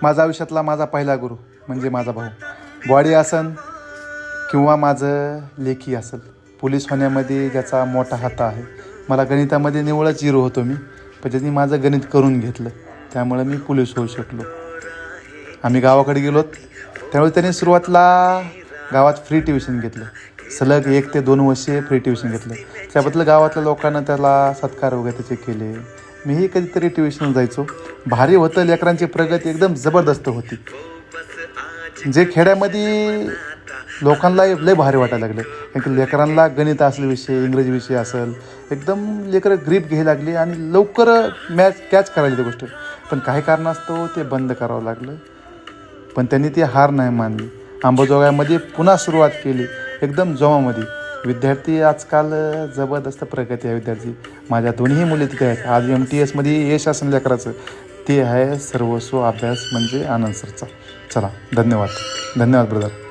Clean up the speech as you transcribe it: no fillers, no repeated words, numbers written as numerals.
माझा आयुष्यातला माझा पहिला गुरु म्हणजे माझा भाऊ. बॉडी असन किंवा माझं लेखी असेल, पोलीस होण्यामध्ये ज्याचा मोठा हात आहे. मला गणितामध्ये निवळच 0 होतो मी, पण ज्यांनी माझं गणित करून घेतलं त्यामुळे मी पोलीस होऊ शकलो. आम्ही गावाकडे गेलोत त्यावेळी त्यांनी सुरुवातीला गावात फ्री ट्युशन घेतलं. सलग 1 ते 2 वर्ष फ्री ट्युशन घेतलं. त्याबद्दल गावातल्या लोकांना त्याला सत्कार वगैरे त्याचे केले. मीही कधीतरी ट्युशनला जायचो. भारी होतं. लेकरांची प्रगती एकदम जबरदस्त होती. जे खेड्यामध्ये लोकांना लय भारी वाटायला लागलं, कारण की लेकरांना गणित असले विषय, इंग्रजी विषय असेल, एकदम लेकरं ग्रीप घ्यायला लागली आणि लवकर कॅच करायला ती गोष्ट. पण काही कारणास्तव ते बंद करावं लागलं. पण त्यांनी ती हार नाही मानली. अंबाजोगाईमध्ये पुन्हा सुरुवात केली एकदम जोमामध्ये. विद्यार्थी आजकाल जबरदस्त प्रगती आहे विद्यार्थी. माझ्या दोन्ही मुली तिथे आहेत. आज MTSमध्ये यश असेल लेकराचं, ते आहे सर्वस्व अभ्यास म्हणजे आनंद सरचा. चला, धन्यवाद. धन्यवाद ब्रदर.